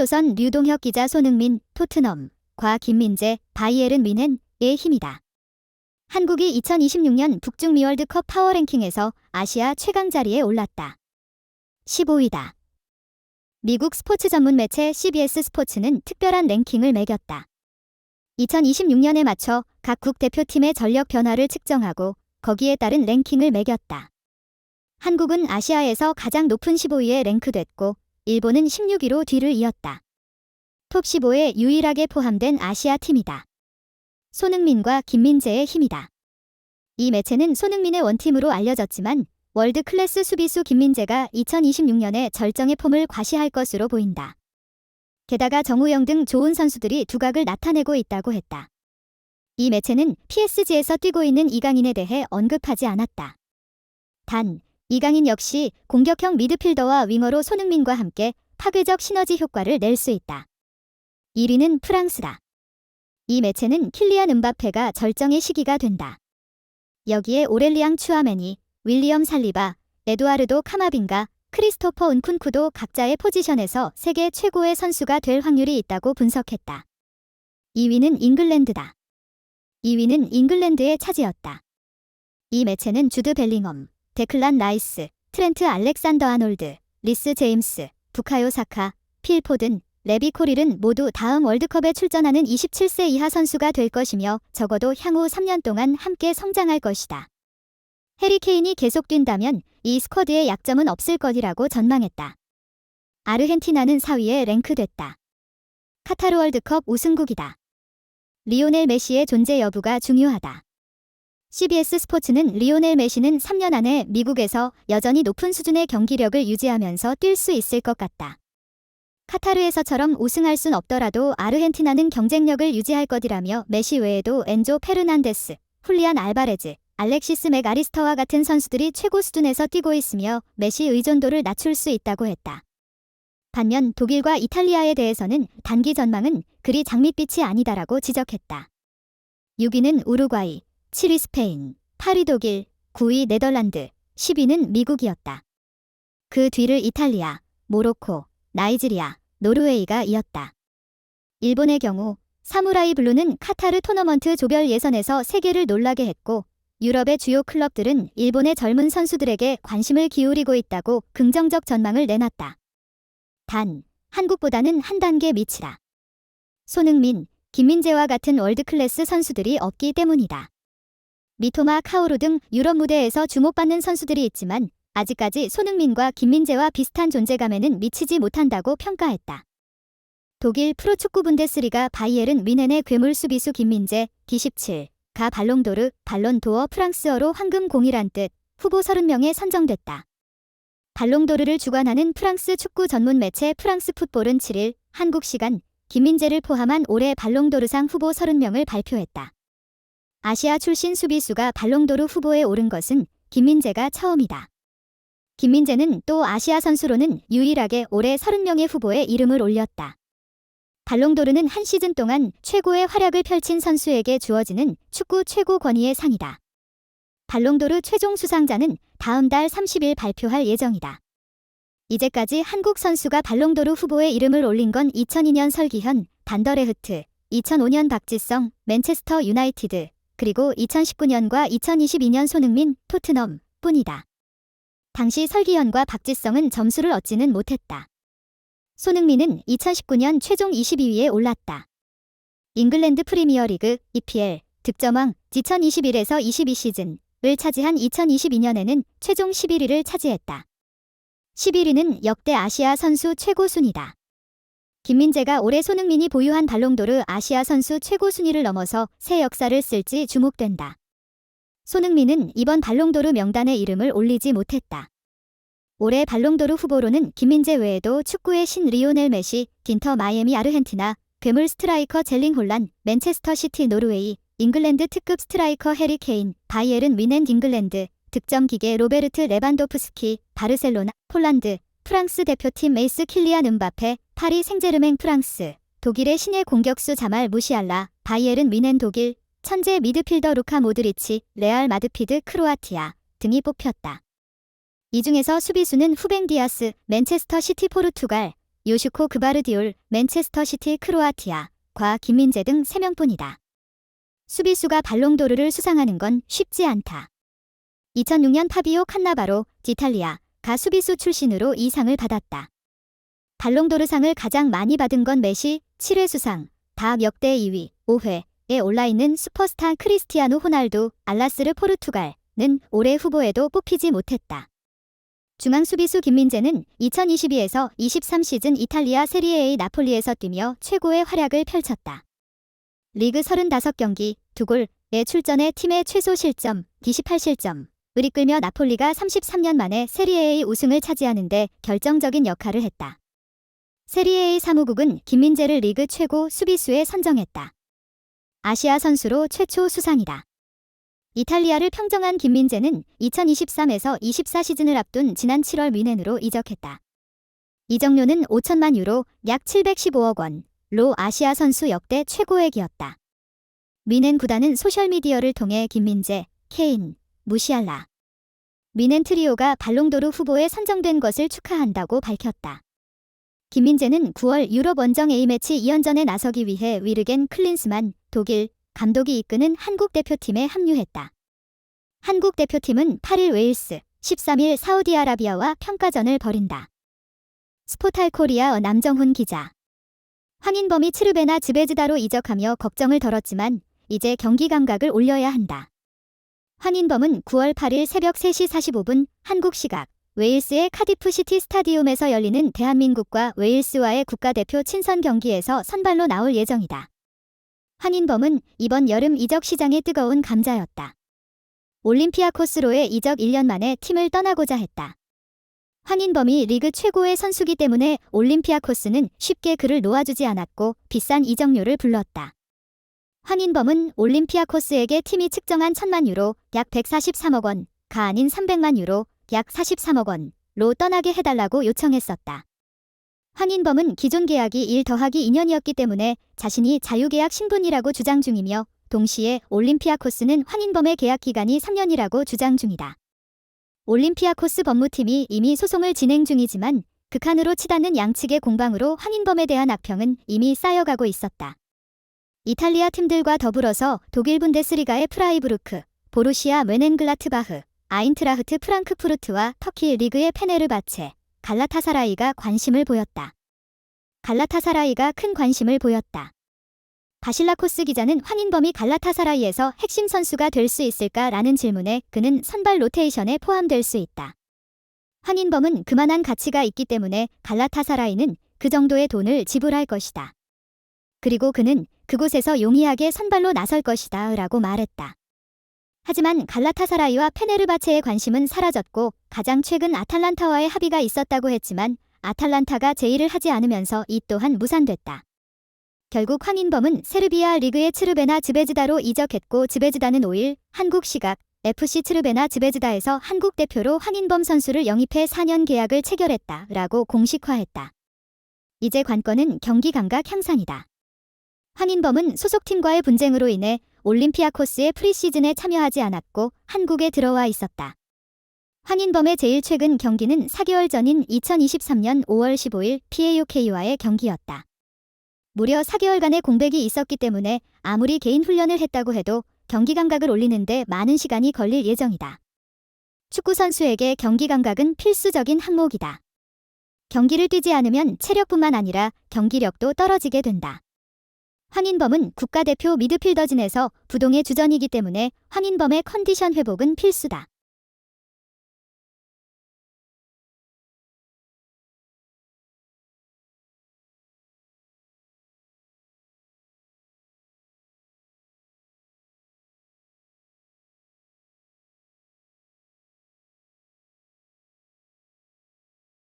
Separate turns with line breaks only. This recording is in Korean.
TV조선 류동혁 기자. 손흥민, 토트넘과 김민재, 바이에른 뮌헨의 힘이다. 한국이 2026년 북중미 월드컵 파워랭킹에서 아시아 최강 자리에 올랐다. 15위다. 미국 스포츠 전문 매체 CBS 스포츠는 특별한 랭킹을 매겼다. 2026년에 맞춰 각국 대표팀의 전력 변화를 측정하고 거기에 따른 랭킹을 매겼다. 한국은 아시아에서 가장 높은 15위에 랭크됐고 일본은 16위로 뒤를 이었다. 톱 15에 유일하게 포함된 아시아 팀이다. 손흥민과 김민재의 힘이다. 이 매체는 손흥민의 원팀으로 알려졌지만 월드 클래스 수비수 김민재가 2026년에 절정의 폼을 과시할 것으로 보인다. 게다가 정우영 등 좋은 선수들이 두각을 나타내고 있다고 했다. 이 매체는 PSG에서 뛰고 있는 이강인에 대해 언급하지 않았다. 단, 이강인 역시 공격형 미드필더와 윙어로 손흥민과 함께 파괴적 시너지 효과를 낼 수 있다. 1위는 프랑스다. 이 매체는 킬리안 음바페가 절정의 시기가 된다. 여기에 오렐리앙 추아메니, 윌리엄 살리바, 에두아르도 카마빈가, 크리스토퍼 은쿤쿠도 각자의 포지션에서 세계 최고의 선수가 될 확률이 있다고 분석했다. 2위는 잉글랜드다. 2위는 잉글랜드의 차지였다. 이 매체는 주드 벨링엄, 데클란 라이스, 트렌트 알렉산더 아놀드, 리스 제임스, 부카요 사카, 필 포든, 레비 코릴은 모두 다음 월드컵에 출전하는 27세 이하 선수가 될 것이며 적어도 향후 3년 동안 함께 성장할 것이다. 해리 케인이 계속 뛴다면 이 스쿼드의 약점은 없을 것이라고 전망했다. 아르헨티나는 4위에 랭크됐다. 카타르 월드컵 우승국이다. 리오넬 메시의 존재 여부가 중요하다. CBS 스포츠는 리오넬 메시는 3년 안에 미국에서 여전히 높은 수준의 경기력을 유지하면서 뛸 수 있을 것 같다. 카타르에서처럼 우승할 순 없더라도 아르헨티나는 경쟁력을 유지할 것이라며 메시 외에도 엔조 페르난데스, 훌리안 알바레즈, 알렉시스 맥아리스터와 같은 선수들이 최고 수준에서 뛰고 있으며 메시 의존도를 낮출 수 있다고 했다. 반면 독일과 이탈리아에 대해서는 단기 전망은 그리 장밋빛이 아니다라고 지적했다. 6위는 우루과이, 7위 스페인, 8위 독일, 9위 네덜란드, 10위는 미국이었다. 그 뒤를 이탈리아, 모로코, 나이지리아, 노르웨이가 이었다. 일본의 경우 사무라이 블루는 카타르 토너먼트 조별 예선에서 세계를 놀라게 했고 유럽의 주요 클럽들은 일본의 젊은 선수들에게 관심을 기울이고 있다고 긍정적 전망을 내놨다. 단, 한국보다는 한 단계 밑이다. 손흥민, 김민재와 같은 월드클래스 선수들이 없기 때문이다. 미토마 카오루 등 유럽 무대에서 주목받는 선수들이 있지만 아직까지 손흥민과 김민재와 비슷한 존재감에는 미치지 못한다고 평가했다. 독일 프로축구 분데스리가 바이에른 뮌헨의 괴물 수비수 김민재, D17가 발롱도르, 발론도어 프랑스어로 황금 공이란 뜻, 후보 30명에 선정됐다. 발롱도르를 주관하는 프랑스 축구 전문 매체 프랑스 풋볼은 7일 한국 시간 김민재를 포함한 올해 발롱도르상 후보 30명을 발표했다. 아시아 출신 수비수가 발롱도르 후보에 오른 것은 김민재가 처음이다. 김민재는 또 아시아 선수로는 유일하게 올해 30명의 후보에 이름을 올렸다. 발롱도르는 한 시즌 동안 최고의 활약을 펼친 선수에게 주어지는 축구 최고 권위의 상이다. 발롱도르 최종 수상자는 다음 달 30일 발표할 예정이다. 이제까지 한국 선수가 발롱도르 후보에 이름을 올린 건 2002년 설기현, 반더레흐트, 2005년 박지성, 맨체스터 유나이티드, 그리고 2019년과 2022년 손흥민, 토트넘 뿐이다. 당시 설기현과 박지성은 점수를 얻지는 못했다. 손흥민은 2019년 최종 22위에 올랐다. 잉글랜드 프리미어리그 EPL 득점왕 2021에서 22 시즌을 차지한 2022년에는 최종 11위를 차지했다. 11위는 역대 아시아 선수 최고 순위다. 김민재가 올해 손흥민이 보유한 발롱도르 아시아 선수 최고 순위를 넘어서 새 역사를 쓸지 주목된다. 손흥민은 이번 발롱도르 명단에 이름을 올리지 못했다. 올해 발롱도르 후보로는 김민재 외에도 축구의 신 리오넬 메시, 인터 마이애미 아르헨티나, 괴물 스트라이커 젤링 홀란, 맨체스터 시티 노르웨이, 잉글랜드 특급 스트라이커 해리 케인, 바이에른 뮌헨 잉글랜드, 득점 기계 로베르트 레반도프스키, 바르셀로나, 폴란드, 프랑스 대표팀 에이스 킬리안 음바페, 파리 생제르맹 프랑스, 독일의 신예 공격수 자말 무시알라, 바이에른 뮌헨 독일, 천재 미드필더 루카 모드리치, 레알 마드피드 크로아티아 등이 뽑혔다. 이 중에서 수비수는 후벤 디아스, 맨체스터 시티 포르투갈, 요슈코 그바르디올, 맨체스터 시티 크로아티아과 김민재 등 3명뿐이다. 수비수가 발롱도르를 수상하는 건 쉽지 않다. 2006년 파비오 칸나바로, 디탈리아가 수비수 출신으로 이 상을 받았다. 발롱도르상을 가장 많이 받은 건 메시, 7회 수상, 다 역대 2위, 5회에 올라있는 슈퍼스타 크리스티아노 호날두, 알라스르 포르투갈는 올해 후보에도 뽑히지 못했다. 중앙 수비수 김민재는 2022에서 23 시즌 이탈리아 세리에 A 나폴리에서 뛰며 최고의 활약을 펼쳤다. 리그 35경기, 2골에 출전해 팀의 최소 실점, 28실점을 이끌며 나폴리가 33년 만에 세리에 A 우승을 차지하는 데 결정적인 역할을 했다. 세리에 A 사무국은 김민재를 리그 최고 수비수에 선정했다. 아시아 선수로 최초 수상이다. 이탈리아를 평정한 김민재는 2023에서 24 시즌을 앞둔 지난 7월 뮌헨으로 이적했다. 이적료는 5천만 유로, 약 715억 원로 아시아 선수 역대 최고액이었다. 뮌헨 구단은 소셜미디어를 통해 김민재, 케인, 무시알라, 뮌헨 트리오가 발롱도르 후보에 선정된 것을 축하한다고 밝혔다. 김민재는 9월 유럽 원정 A매치 2연전에 나서기 위해 위르겐 클린스만 독일 감독이 이끄는 한국 대표팀에 합류했다. 한국 대표팀은 8일 웨일스, 13일 사우디아라비아와 평가전을 벌인다. 스포탈 코리아 남정훈 기자. 황인범이 츠르베나 즈베즈다로 이적하며 걱정을 덜었지만 이제 경기 감각을 올려야 한다. 황인범은 9월 8일 새벽 3시 45분 한국 시각 웨일스의 카디프 시티 스타디움에서 열리는 대한민국과 웨일스와의 국가대표 친선 경기에서 선발로 나올 예정이다. 황인범은 이번 여름 이적 시장의 뜨거운 감자였다. 올림피아코스로의 이적 1년 만에 팀을 떠나고자 했다. 황인범이 리그 최고의 선수기 때문에 올림피아코스는 쉽게 그를 놓아주지 않았고 비싼 이적료를 불렀다. 황인범은 올림피아코스에게 팀이 측정한 1,000만 유로, 약 143억 원가 아닌 300만 유로, 약 43억 원로 떠나게 해달라고 요청했었다. 황인범은 기존 계약이 1 더하기 2년이었기 때문에 자신이 자유계약 신분이라고 주장 중이며 동시에 올림피아코스는 황인범의 계약 기간이 3년이라고 주장 중이다. 올림피아코스 법무팀이 이미 소송을 진행 중이지만 극한으로 치닫는 양측의 공방으로 황인범에 대한 악평은 이미 쌓여가고 있었다. 이탈리아 팀들과 더불어서 독일 분데스리가의 프라이부르크, 보루시아 뛽헨글라트바흐, 아인트라흐트 프랑크푸르트와 터키 리그의 페네르바체, 갈라타사라이가 관심을 보였다. 갈라타사라이가 큰 관심을 보였다. 바실라코스 기자는 황인범이 갈라타사라이에서 핵심 선수가 될 수 있을까라는 질문에 그는 선발 로테이션에 포함될 수 있다. 황인범은 그만한 가치가 있기 때문에 갈라타사라이는 그 정도의 돈을 지불할 것이다. 그리고 그는 그곳에서 용이하게 선발로 나설 것이다 라고 말했다. 하지만 갈라타사라이와 페네르바체의 관심은 사라졌고 가장 최근 아탈란타와의 합의가 있었다고 했지만 아탈란타가 제의를 하지 않으면서 이 또한 무산됐다. 결국 황인범은 세르비아 리그의 츠르베나 즈베즈다로 이적했고 즈베즈다는 5일 한국 시각 FC 츠르베나 즈베즈다에서 한국 대표로 황인범 선수를 영입해 4년 계약을 체결했다 라고 공식화했다. 이제 관건은 경기 감각 향상이다. 황인범은 소속팀과의 분쟁으로 인해 올림피아코스의 프리시즌에 참여하지 않았고 한국에 들어와 있었다. 황인범의 제일 최근 경기는 4개월 전인 2023년 5월 15일 PAOK와의 경기였다. 무려 4개월간의 공백이 있었기 때문에 아무리 개인 훈련을 했다고 해도 경기 감각을 올리는데 많은 시간이 걸릴 예정이다. 축구 선수에게 경기 감각은 필수적인 항목이다. 경기를 뛰지 않으면 체력뿐만 아니라 경기력도 떨어지게 된다. 황인범은 국가대표 미드필더진에서 부동의 주전이기 때문에 황인범의 컨디션 회복은 필수다.